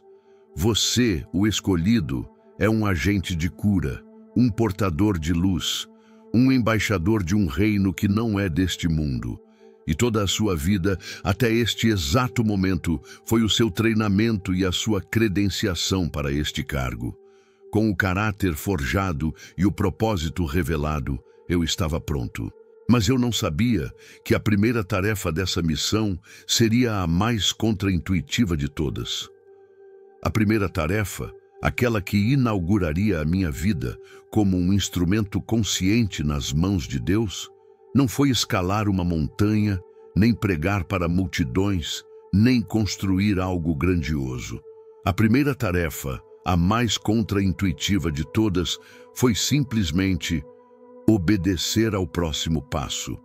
Você, o escolhido, é um agente de cura, um portador de luz, um embaixador de um reino que não é deste mundo. E toda a sua vida, até este exato momento, foi o seu treinamento e a sua credenciação para este cargo. Com o caráter forjado e o propósito revelado, eu estava pronto. Mas eu não sabia que a primeira tarefa dessa missão seria a mais contraintuitiva de todas. A primeira tarefa, aquela que inauguraria a minha vida como um instrumento consciente nas mãos de Deus, não foi escalar uma montanha, nem pregar para multidões, nem construir algo grandioso. A primeira tarefa, a mais contraintuitiva de todas, foi simplesmente obedecer ao próximo passo.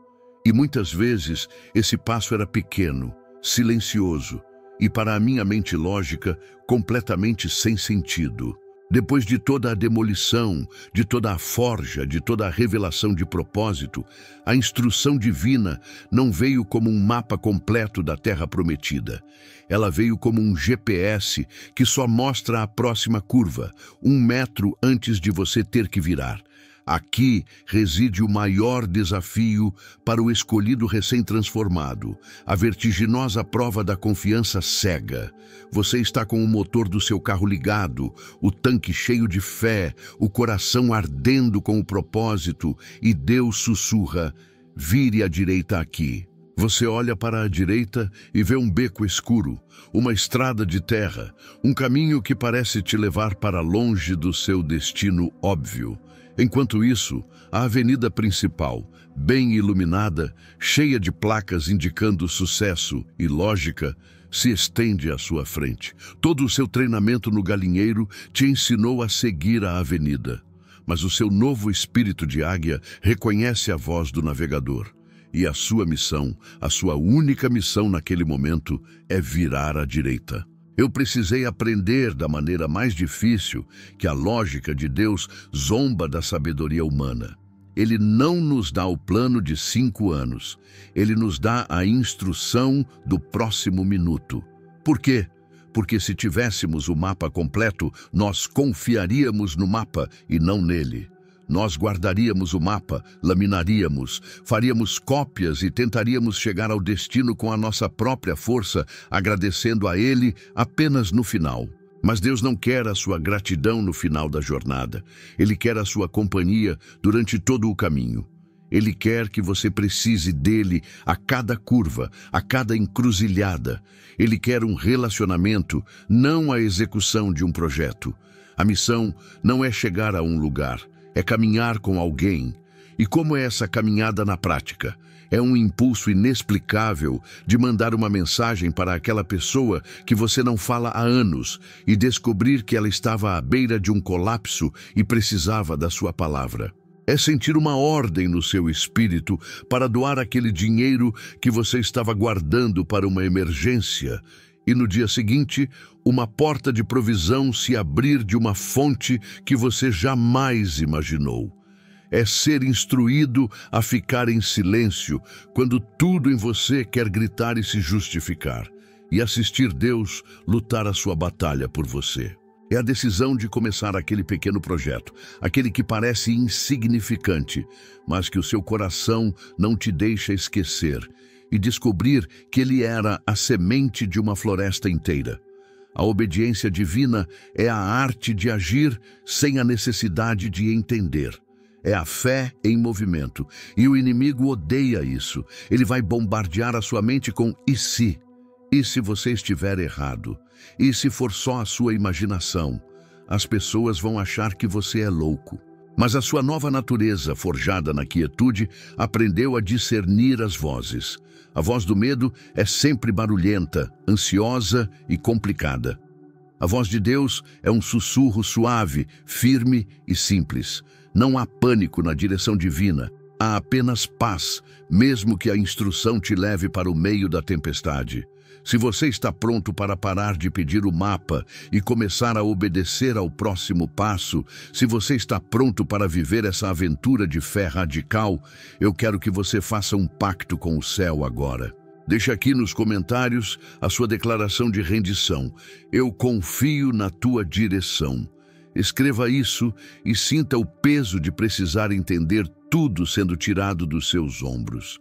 E muitas vezes esse passo era pequeno, silencioso e, para a minha mente lógica, completamente sem sentido. Depois de toda a demolição, de toda a forja, de toda a revelação de propósito, a instrução divina não veio como um mapa completo da Terra Prometida. Ela veio como um GPS que só mostra a próxima curva, 1 metro antes de você ter que virar. Aqui reside o maior desafio para o escolhido recém-transformado, a vertiginosa prova da confiança cega. Você está com o motor do seu carro ligado, o tanque cheio de fé, o coração ardendo com o propósito, e Deus sussurra: vire à direita aqui. Você olha para a direita e vê um beco escuro, uma estrada de terra, um caminho que parece te levar para longe do seu destino óbvio. Enquanto isso, a avenida principal, bem iluminada, cheia de placas indicando sucesso e lógica, se estende à sua frente. Todo o seu treinamento no galinheiro te ensinou a seguir a avenida. Mas o seu novo espírito de águia reconhece a voz do navegador. E a sua missão, a sua única missão naquele momento, é virar à direita. Eu precisei aprender da maneira mais difícil que a lógica de Deus zomba da sabedoria humana. Ele não nos dá o plano de 5 anos. Ele nos dá a instrução do próximo minuto. Por quê? Porque se tivéssemos o mapa completo, nós confiaríamos no mapa e não nele. Nós guardaríamos o mapa, laminaríamos, faríamos cópias e tentaríamos chegar ao destino com a nossa própria força, agradecendo a Ele apenas no final. Mas Deus não quer a sua gratidão no final da jornada. Ele quer a sua companhia durante todo o caminho. Ele quer que você precise dele a cada curva, a cada encruzilhada. Ele quer um relacionamento, não a execução de um projeto. A missão não é chegar a um lugar, é caminhar com alguém. E como é essa caminhada na prática? É um impulso inexplicável de mandar uma mensagem para aquela pessoa que você não fala há anos e descobrir que ela estava à beira de um colapso e precisava da sua palavra. É sentir uma ordem no seu espírito para doar aquele dinheiro que você estava guardando para uma emergência. E no dia seguinte, uma porta de provisão se abrir de uma fonte que você jamais imaginou. É ser instruído a ficar em silêncio quando tudo em você quer gritar e se justificar, e assistir Deus lutar a sua batalha por você. É a decisão de começar aquele pequeno projeto, aquele que parece insignificante, mas que o seu coração não te deixa esquecer, e descobrir que ele era a semente de uma floresta inteira. A obediência divina é a arte de agir sem a necessidade de entender. É a fé em movimento, e o inimigo odeia isso. Ele vai bombardear a sua mente com "e se?" E se você estiver errado? E se for só a sua imaginação? As pessoas vão achar que você é louco. Mas a sua nova natureza, forjada na quietude, aprendeu a discernir as vozes. A voz do medo é sempre barulhenta, ansiosa e complicada. A voz de Deus é um sussurro suave, firme e simples. Não há pânico na direção divina. Há apenas paz, mesmo que a instrução te leve para o meio da tempestade. Se você está pronto para parar de pedir o mapa e começar a obedecer ao próximo passo, se você está pronto para viver essa aventura de fé radical, eu quero que você faça um pacto com o céu agora. Deixe aqui nos comentários a sua declaração de rendição. Eu confio na tua direção. Escreva isso e sinta o peso de precisar entender tudo sendo tirado dos seus ombros.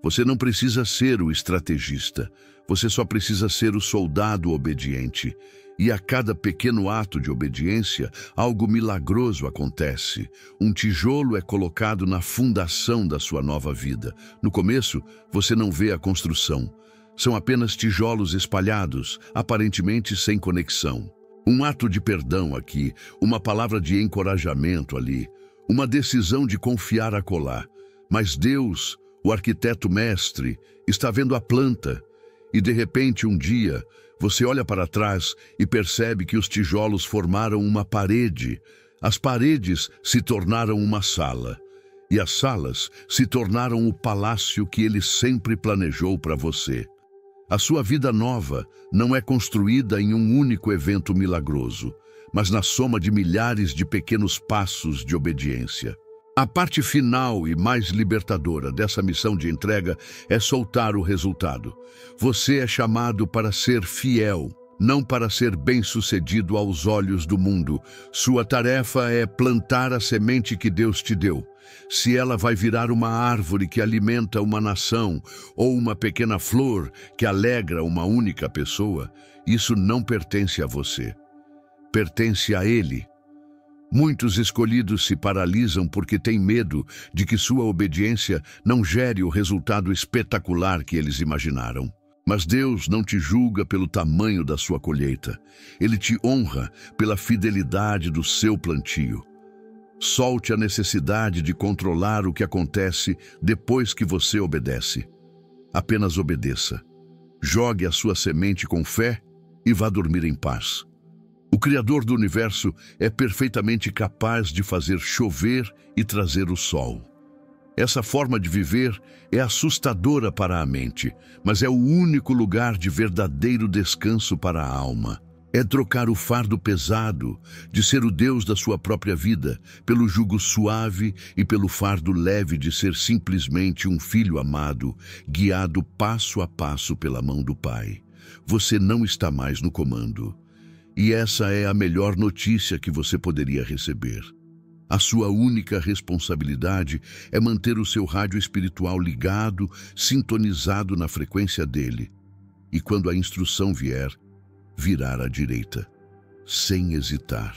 Você não precisa ser o estrategista. Você só precisa ser o soldado obediente. E a cada pequeno ato de obediência, algo milagroso acontece. Um tijolo é colocado na fundação da sua nova vida. No começo, você não vê a construção. São apenas tijolos espalhados, aparentemente sem conexão. Um ato de perdão aqui, uma palavra de encorajamento ali, uma decisão de confiar acolá. Mas Deus, o arquiteto mestre, está vendo a planta. E de repente, um dia, Você olha para trás e percebe que os tijolos formaram uma parede, as paredes se tornaram uma sala, e as salas se tornaram o palácio que ele sempre planejou para você. A sua vida nova não é construída em um único evento milagroso, mas na soma de milhares de pequenos passos de obediência. A parte final e mais libertadora dessa missão de entrega é soltar o resultado. Você é chamado para ser fiel, não para ser bem-sucedido aos olhos do mundo. Sua tarefa é plantar a semente que Deus te deu. Se ela vai virar uma árvore que alimenta uma nação ou uma pequena flor que alegra uma única pessoa, isso não pertence a você. Pertence a Ele. Muitos escolhidos se paralisam porque têm medo de que sua obediência não gere o resultado espetacular que eles imaginaram. Mas Deus não te julga pelo tamanho da sua colheita. Ele te honra pela fidelidade do seu plantio. Solte a necessidade de controlar o que acontece depois que você obedece. Apenas obedeça. Jogue a sua semente com fé e vá dormir em paz. O Criador do universo é perfeitamente capaz de fazer chover e trazer o sol. Essa forma de viver é assustadora para a mente, mas é o único lugar de verdadeiro descanso para a alma. É trocar o fardo pesado de ser o Deus da sua própria vida pelo jugo suave e pelo fardo leve de ser simplesmente um filho amado, guiado passo a passo pela mão do Pai. Você não está mais no comando. E essa é a melhor notícia que você poderia receber. A sua única responsabilidade é manter o seu rádio espiritual ligado, sintonizado na frequência dele. E quando a instrução vier, virar à direita, sem hesitar,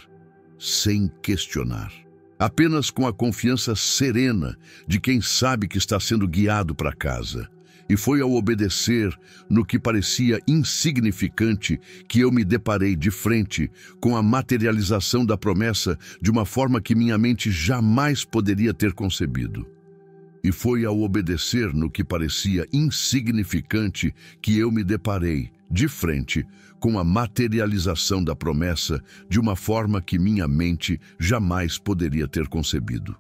sem questionar. Apenas com a confiança serena de quem sabe que está sendo guiado para casa. E foi ao obedecer no que parecia insignificante que eu me deparei de frente com a materialização da promessa de uma forma que minha mente jamais poderia ter concebido. E foi ao obedecer no que parecia insignificante que eu me deparei de frente com a materialização da promessa de uma forma que minha mente jamais poderia ter concebido.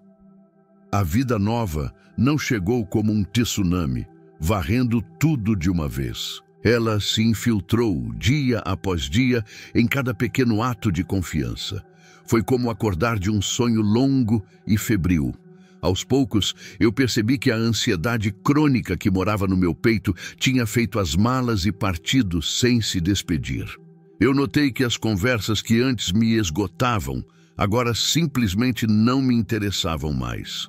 A vida nova não chegou como um tsunami, varrendo tudo de uma vez. Ela se infiltrou dia após dia em cada pequeno ato de confiança. Foi como acordar de um sonho longo e febril. Aos poucos, eu percebi que a ansiedade crônica que morava no meu peito tinha feito as malas e partido sem se despedir. Eu notei que as conversas que antes me esgotavam, agora simplesmente não me interessavam mais.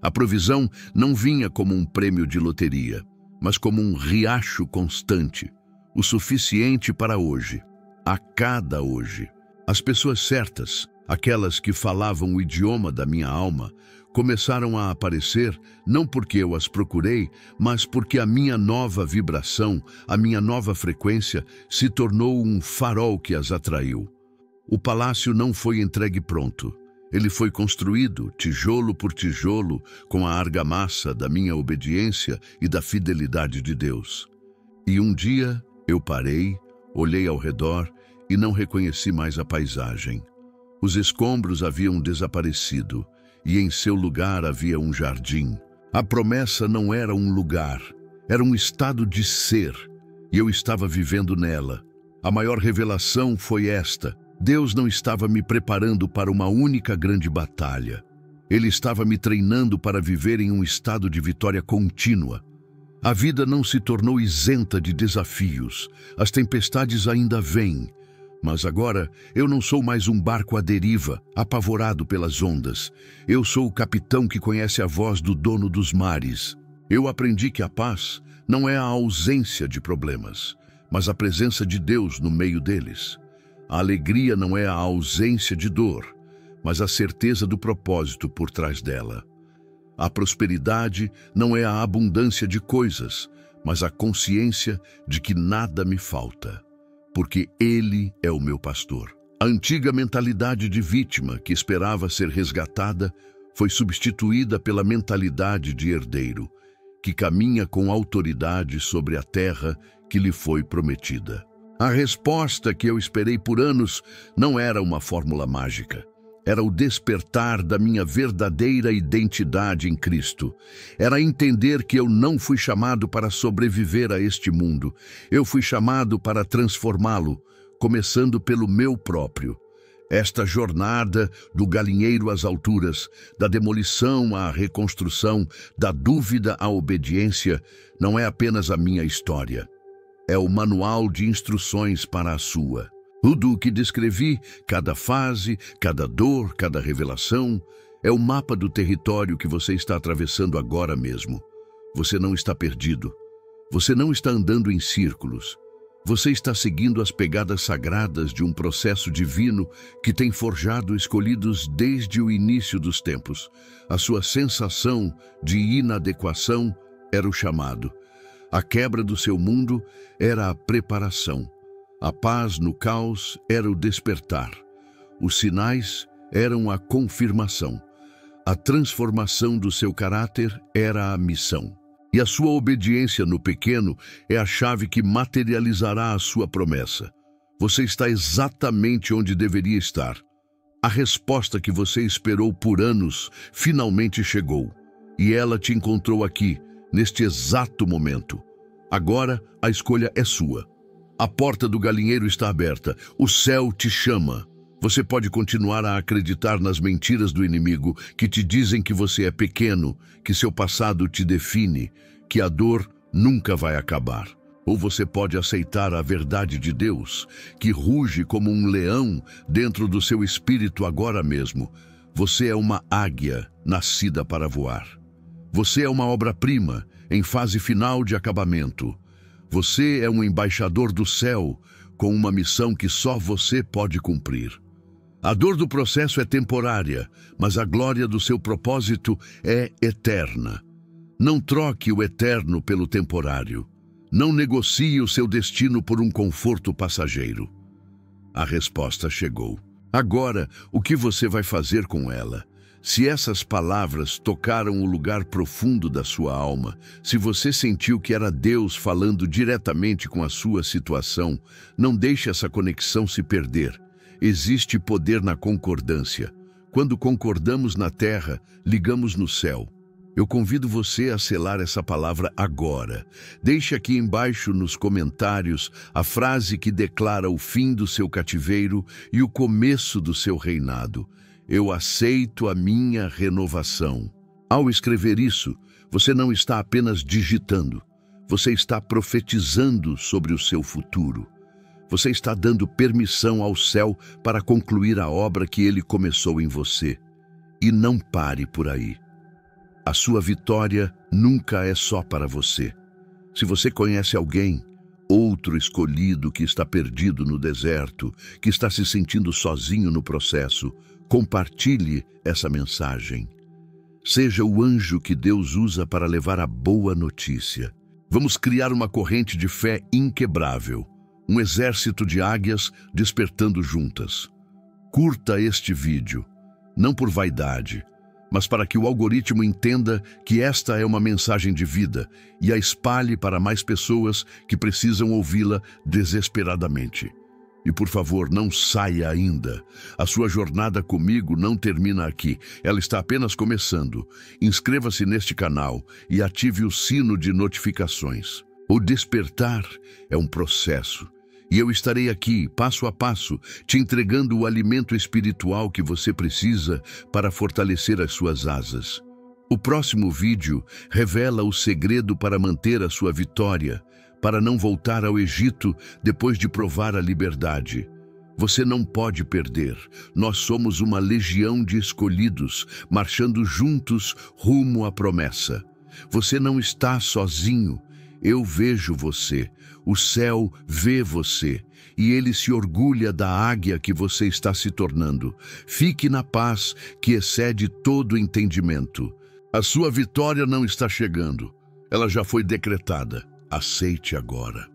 A provisão não vinha como um prêmio de loteria, mas como um riacho constante, o suficiente para hoje, a cada hoje. As pessoas certas, aquelas que falavam o idioma da minha alma, começaram a aparecer não porque eu as procurei, mas porque a minha nova vibração, a minha nova frequência, se tornou um farol que as atraiu. O palácio não foi entregue pronto. Ele foi construído, tijolo por tijolo, com a argamassa da minha obediência e da fidelidade de Deus. E um dia eu parei, olhei ao redor e não reconheci mais a paisagem. Os escombros haviam desaparecido e em seu lugar havia um jardim. A promessa não era um lugar, era um estado de ser, e eu estava vivendo nela. A maior revelação foi esta: Deus não estava me preparando para uma única grande batalha. Ele estava me treinando para viver em um estado de vitória contínua. A vida não se tornou isenta de desafios. As tempestades ainda vêm. Mas agora eu não sou mais um barco à deriva, apavorado pelas ondas. Eu sou o capitão que conhece a voz do dono dos mares. Eu aprendi que a paz não é a ausência de problemas, mas a presença de Deus no meio deles. A alegria não é a ausência de dor, mas a certeza do propósito por trás dela. A prosperidade não é a abundância de coisas, mas a consciência de que nada me falta, porque Ele é o meu pastor. A antiga mentalidade de vítima que esperava ser resgatada foi substituída pela mentalidade de herdeiro, que caminha com autoridade sobre a terra que lhe foi prometida. A resposta que eu esperei por anos não era uma fórmula mágica. Era o despertar da minha verdadeira identidade em Cristo. Era entender que eu não fui chamado para sobreviver a este mundo. Eu fui chamado para transformá-lo, começando pelo meu próprio. Esta jornada do galinheiro às alturas, da demolição à reconstrução, da dúvida à obediência, não é apenas a minha história. É o manual de instruções para a sua. Tudo o que descrevi, cada fase, cada dor, cada revelação, é o mapa do território que você está atravessando agora mesmo. Você não está perdido. Você não está andando em círculos. Você está seguindo as pegadas sagradas de um processo divino que tem forjado escolhidos desde o início dos tempos. A sua sensação de inadequação era o chamado. A quebra do seu mundo era a preparação. A paz no caos era o despertar. Os sinais eram a confirmação. A transformação do seu caráter era a missão. E a sua obediência no pequeno é a chave que materializará a sua promessa. Você está exatamente onde deveria estar. A resposta que você esperou por anos finalmente chegou. E ela te encontrou aqui, neste exato momento. Agora a escolha é sua. A porta do galinheiro está aberta. O céu te chama. Você pode continuar a acreditar nas mentiras do inimigo que te dizem que você é pequeno, que seu passado te define, que a dor nunca vai acabar. Ou você pode aceitar a verdade de Deus, que ruge como um leão dentro do seu espírito agora mesmo. Você é uma águia nascida para voar. Você é uma obra-prima em fase final de acabamento. Você é um embaixador do céu com uma missão que só você pode cumprir. A dor do processo é temporária, mas a glória do seu propósito é eterna. Não troque o eterno pelo temporário. Não negocie o seu destino por um conforto passageiro. A resposta chegou. Agora, o que você vai fazer com ela? Se essas palavras tocaram o lugar profundo da sua alma, se você sentiu que era Deus falando diretamente com a sua situação, não deixe essa conexão se perder. Existe poder na concordância. Quando concordamos na terra, ligamos no céu. Eu convido você a selar essa palavra agora. Deixe aqui embaixo nos comentários a frase que declara o fim do seu cativeiro e o começo do seu reinado. Eu aceito a minha renovação. Ao escrever isso, você não está apenas digitando. Você está profetizando sobre o seu futuro. Você está dando permissão ao céu para concluir a obra que ele começou em você. E não pare por aí. A sua vitória nunca é só para você. Se você conhece alguém, outro escolhido que está perdido no deserto, que está se sentindo sozinho no processo, compartilhe essa mensagem. Seja o anjo que Deus usa para levar a boa notícia. Vamos criar uma corrente de fé inquebrável, um exército de águias despertando juntas. Curta este vídeo, não por vaidade, mas para que o algoritmo entenda que esta é uma mensagem de vida e a espalhe para mais pessoas que precisam ouvi-la desesperadamente. E por favor, não saia ainda. A sua jornada comigo não termina aqui. Ela está apenas começando. Inscreva-se neste canal e ative o sino de notificações. O despertar é um processo. E eu estarei aqui, passo a passo, te entregando o alimento espiritual que você precisa para fortalecer as suas asas. O próximo vídeo revela o segredo para manter a sua vitória, para não voltar ao Egito depois de provar a liberdade. Você não pode perder. Nós somos uma legião de escolhidos, marchando juntos rumo à promessa. Você não está sozinho. Eu vejo você. O céu vê você. E ele se orgulha da águia que você está se tornando. Fique na paz que excede todo entendimento. A sua vitória não está chegando. Ela já foi decretada. Aceite agora.